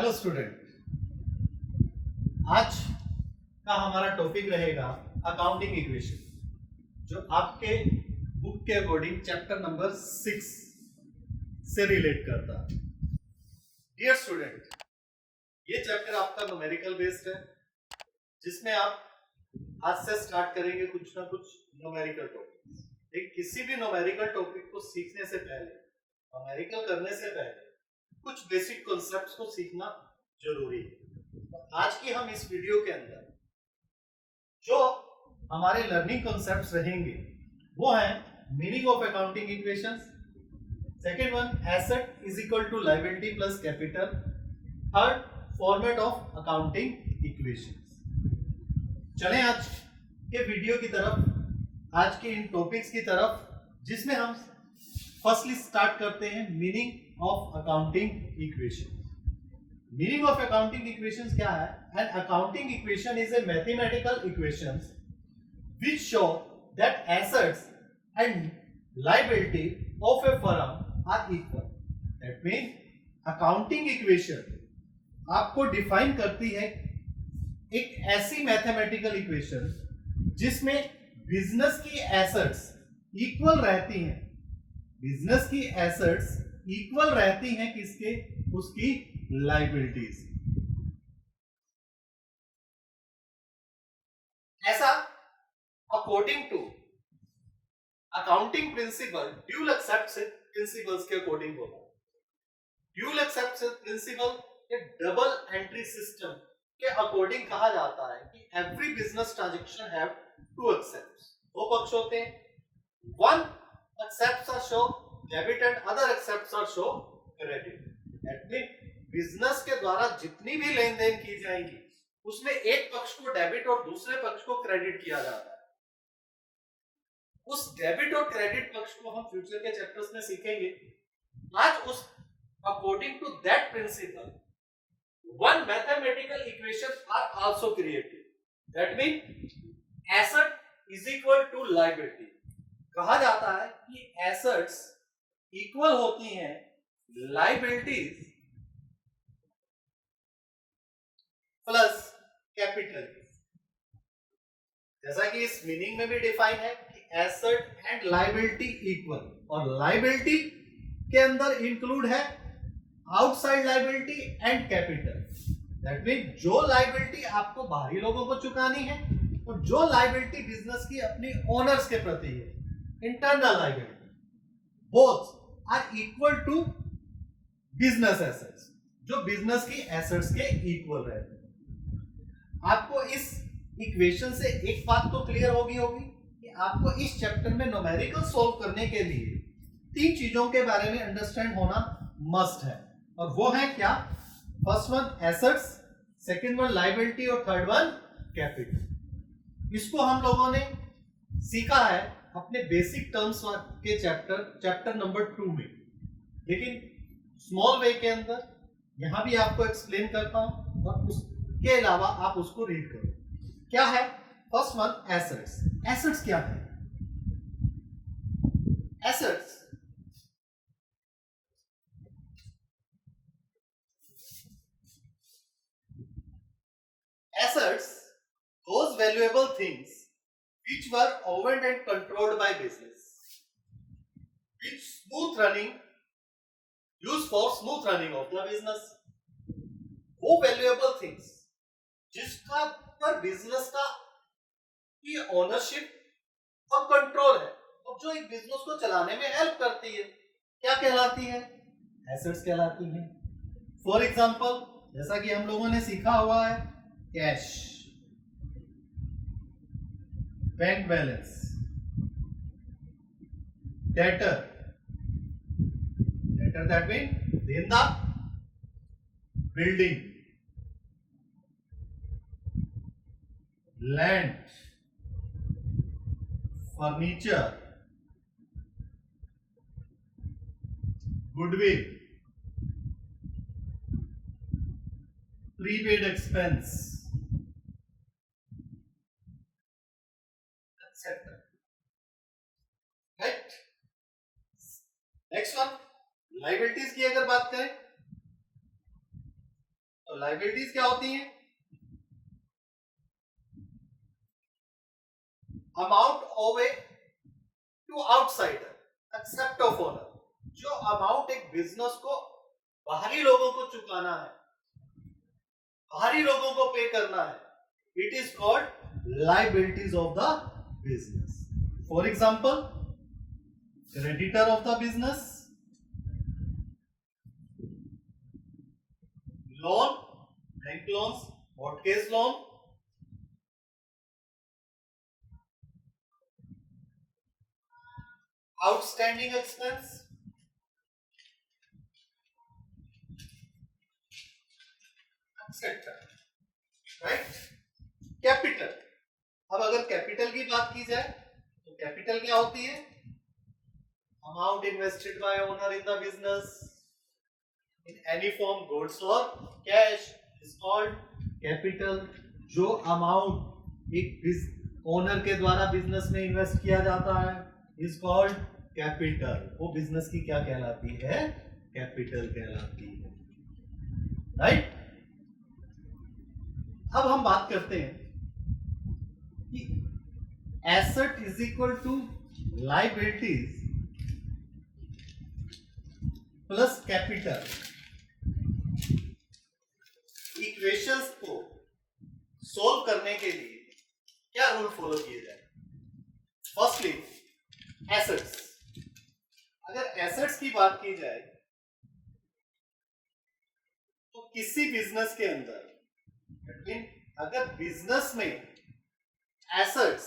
Hello student, आज का हमारा टॉपिक रहेगा अकाउंटिंग इक्वेशन, जो आपके बुक के अकॉर्डिंग चैप्टर नंबर 6 से रिलेट करता है। डियर स्टूडेंट, ये चैप्टर आपका न्यूमेरिकल बेस्ड है, जिसमें आप आज से स्टार्ट करेंगे कुछ ना कुछ न्यूमेरिकल टॉपिक। एक किसी भी न्यूमेरिकल टॉपिक को सीखने से पहले, न्यूमेरिकल करने से पहले कुछ बेसिक कॉन्सेप्ट्स को सीखना जरूरी है। आज की हम इस वीडियो के अंदर जो हमारे लर्निंग कॉन्सेप्ट्स रहेंगे वो है meaning of accounting equations, second one asset is equal to liability plus capital, third format of accounting equations. चलें आज के वीडियो की तरफ, आज के इन टॉपिक्स की तरफ, जिसमें हम फर्स्टली स्टार्ट करते हैं meaning of accounting equation. Meaning of accounting equations क्या है? An accounting equation is a mathematical equations which show that assets and liability of a firm are equal. That means accounting equation आपको define करती है एक ऐसी mathematical equation जिसमें business की assets equal रहती हैं, बिजनेस की एसेट्स इक्वल रहती हैं किसके? उसकी लायबिलिटीज। ऐसा according to accounting principle dual exception principles के अकॉर्डिंग होगा। ड्यूल एक्सेप्शन प्रिंसिपल के डबल एंट्री सिस्टम के अकॉर्डिंग कहा जाता है कि every business transaction have to aspects. दो पक्ष होते हैं, one aspects are show debit and other aspects are show credit. That means business के द्वारा जितनी भी लेन देन की जाएंगी उसमें एक पक्ष को डेबिट और दूसरे पक्ष को क्रेडिट किया जाता है। उस डेबिट और क्रेडिट पक्ष को हम फ्यूचर के चैप्टर्स में सीखेंगे। आज उस according to that principle one mathematical equation are also created. That mean asset is equal to liability. कहा जाता है कि एसेट्स इक्वल होती हैं लायबिलिटीज प्लस कैपिटल। जैसा कि इस मीनिंग में भी डिफाइन है कि एसेट एंड लायबिलिटी इक्वल, और लायबिलिटी के अंदर इंक्लूड है outside liability and capital. That mean जो लायबिलिटी आपको बाहरी लोगों को चुकानी है और जो लायबिलिटी बिजनेस की अपनी ओनर्स के प्रति है, internal liability, both are equal to business assets, जो बिजनेस की एसेट्स के इक्वल रहते हैं। आपको इस इक्वेशन से एक बात तो क्लियर होगी कि आपको इस चैप्टर में न्यूमेरिकल सॉल्व करने के लिए तीन चीजों के बारे में अंडरस्टैंड होना मस्ट है, और वो है क्या? First one assets, second one liability और थर्ड वन कैपिटल। इसको हम लोगों ने सीखा है अपने बेसिक टर्म्स के चैप्टर नंबर 2 में, लेकिन स्मॉल वे के अंदर यहां भी आपको एक्सप्लेन करता हूं, और उसके अलावा आप उसको रीड करो। क्या है? First one assets. एसेट्स क्या है? Assets assets those valuable things which were owned and controlled by business, which used for smooth running of the business। वो valuable things जिसका पर बिजनेस का की ओनरशिप और कंट्रोल है, और जो एक बिजनेस को चलाने में हेल्प करती है, क्या कहलाती है? एसेट्स कहलाती है। फॉर एग्जांपल, जैसा कि हम लोगों ने सीखा हुआ है, cash, bank balance, debtor, debtor that mean देनदार, building, land, furniture, goodwill, prepaid expense, etc. Right? Next one liabilities की अगर बात करें, तो लाइबिलिटीज क्या होती हैं? Amount owe to outsider except of owner, जो अमाउंट एक बिजनेस को बाहरी लोगों को चुकाना है, बाहरी लोगों को पे करना है, it is called liabilities of the business. For example, creditor of the business, loan, bank loans, mortgage loan, outstanding expense, etc. right? Capital. अब अगर कैपिटल की बात की जाए तो कैपिटल क्या होती है? Amount invested by owner in the business in any form, goods or cash, is called capital. जो अमाउंट एक ओनर के द्वारा बिजनेस में इन्वेस्ट किया जाता है is called capital. वो बिजनेस की क्या कहलाती है? कैपिटल कहलाती है. राइट? अब हम बात करते हैं कि asset is equal to liabilities plus capital. Equations को सोल्व करने के लिए क्या रूल फॉलो किए जाए? Firstly assets. अगर एसेट्स की बात की जाए तो किसी बिजनेस के अंदर, अगर बिजनेस में एसेट्स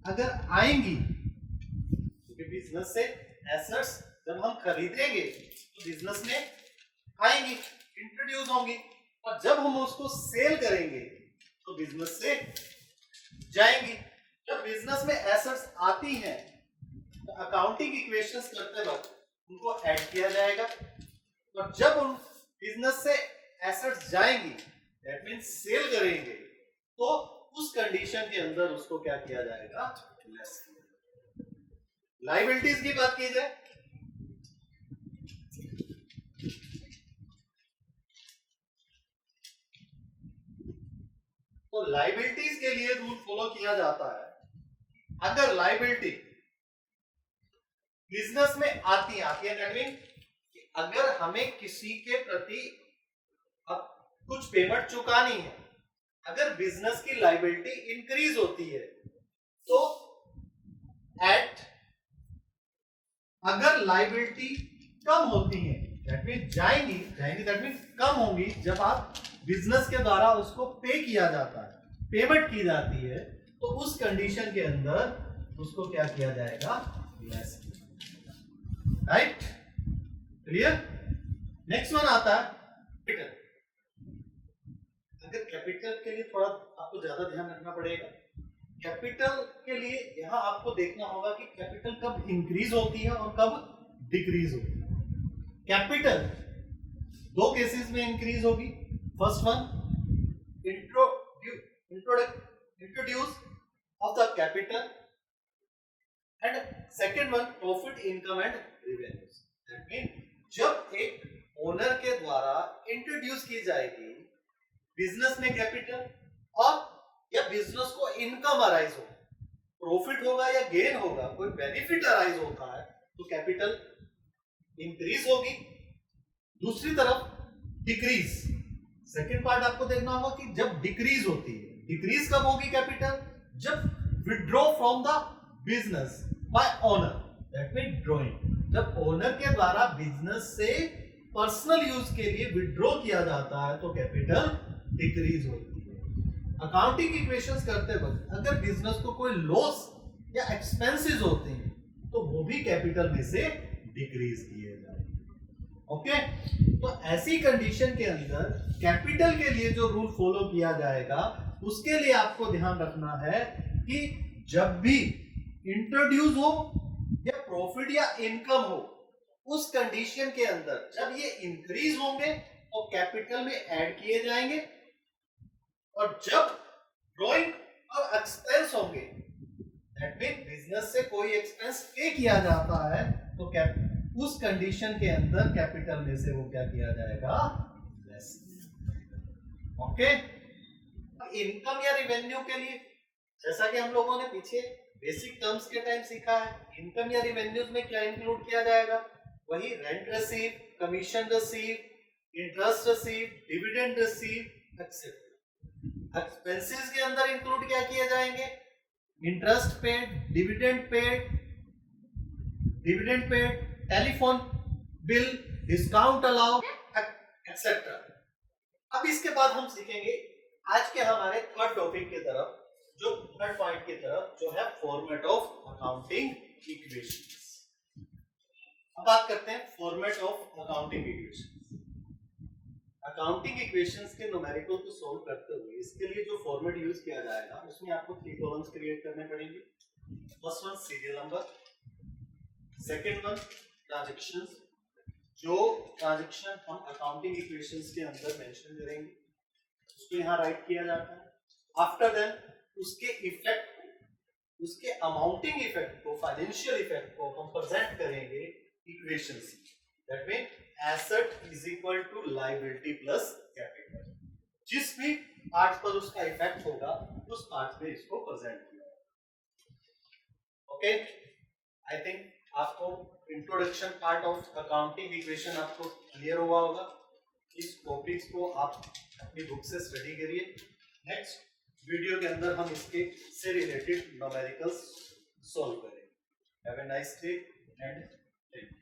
अगर आएंगी, क्योंकि बिजनेस से एसेट्स जब हम खरीदेंगे तो बिजनेस में आएंगी, इंट्रोड्यूस होंगी, और जब हम उसको सेल करेंगे तो बिजनेस से जाएंगी. जब बिजनेस में एसेट्स आती हैं तो अकाउंटिंग इक्वेशंस करते वक्त उनको ऐड किया जाएगा, और जब उन बिजनेस से एसेट्स जाएंगी, दैट मींस सेल करेंगे, तो उस कंडीशन के अंदर उसको क्या किया जाएगा? लेस. लायबिलिटीज की बात की जाए तो लायबिलिटीज के लिए रूल फॉलो किया जाता है. अगर लायबिलिटी बिजनेस में आती है दैट मीन अगर हमें किसी के प्रति अब कुछ पेमेंट चुकानी है, अगर बिजनेस की लायबिलिटी इंक्रीज होती है तो अगर लायबिलिटी कम होती है दैट मीन जाएंगी दैट मीन कम होंगी, जब आप बिजनेस के द्वारा उसको पे किया जाता है, पेमेंट की जाती है, तो उस कंडीशन के अंदर उसको क्या किया जाएगा? Less. Right? Clear? Next one आता है कैपिटल. अगर कैपिटल के लिए थोड़ा आपको ज्यादा ध्यान रखना पड़ेगा. कैपिटल के लिए यहां आपको देखना होगा कि कैपिटल कब इंक्रीज होती है और कब डिक्रीज होती है. कैपिटल दो केसेस में इंक्रीज होगी. First one, introduce of the capital, and second one, profit, income and revenues. That mean जब एक ओनर के द्वारा इंट्रोड्यूस की जाएगी बिजनेस में कैपिटल, और या बिजनेस को इनकम अराइज हो, प्रॉफिट होगा या गेन होगा, कोई बेनिफिट अराइज होता है, तो कैपिटल इंक्रीज होगी. दूसरी तरफ डिक्रीज, सेकेंड पार्ट आपको देखना होगा कि जब डिक्रीज होती है, डिक्रीज कब होगी कैपिटल? जब withdraw from the business by owner, that mean drawing. जब ओनर के द्वारा बिजनेस से पर्सनल यूज के लिए विड्रॉ किया जाता है तो कैपिटल डिक्रीज होती है. अकाउंटिंग इक्वेशंस करते वक्त अगर बिजनेस को कोई लॉस या एक्सपेंसेस होते हैं तो वो भी कैपिटल में से डिक्रीज किए जाएंगे. ओके, तो ऐसी कंडीशन के अंदर कैपिटल के लिए जो रूल फॉलो किया जाएगा उसके लिए आपको ध्यान रखना है कि जब भी इंट्रोड्यूस हो या प्रॉफिट या इनकम हो, उस कंडीशन के अंदर जब ये इंक्रीज होंगे तो कैपिटल में ऐड किए जाएंगे, और जब ड्रॉइंग और एक्सपेंस होंगे, दैट मीन बिजनेस से कोई एक्सपेंस पे किया जाता है, तो उस कंडीशन के अंदर कैपिटल में से वो क्या किया जाएगा? लेस. ओके, इनकम या रिवेन्यू के लिए जैसा कि हम लोगों ने पीछे बेसिक टर्म्स के टाइम सीखा है, इनकम या रिवेन्यूज में क्या इंक्लूड किया जाएगा, वही rent receive, commission receive, interest receive, dividend receive etcetera. Expenses के अंदर इंक्लूड क्या किए जाएंगे, interest paid, dividend paid, telephone bill, discount allow etcetera. अब इसके बाद हम सीखेंगे आज के हमारे थर्ड टॉपिक की तरफ, जो थर्ड पॉइंट की तरफ, जो है फॉर्मेट ऑफ अकाउंटिंग इक्वेशंस। अब बात करते हैं format of accounting equations. Accounting equations के न्यूमेरिकल को सॉल्व करते हुए इसके लिए जो फॉर्मेट यूज किया जाएगा उसमें आपको 3 कॉलम्स क्रिएट करने पड़ेंगे। First one serial number, second one transactions, जो ट्रांजैक्शन हम अकाउंटिंग इक्वेशंस के अंदर मेंशन करेंगे उसको यहाँ राइट किया जाता है। आफ्टर देन उसके इफेक्ट, उसके अमाउंटिंग इफेक्ट को, फाइनेंशियल इफेक्ट को हम प्रेजेंट करेंगे equations. That mean asset is equal to liability plus capital. जिस भी पार्ट पर उसका इफेक्ट होगा उस पार्ट पे इसको प्रेजेंट किया। ओके, आई थिंक आपको introduction part of accounting equation आपको क्लियर हुआ होगा। इस टॉपिक्स को आप अपनी बुक से स्टडी करिए। नेक्स्ट वीडियो के अंदर हम इसके से रिलेटेड न्यूमेरिकल्स सॉल्व करेंगे। Have a nice day and thank you.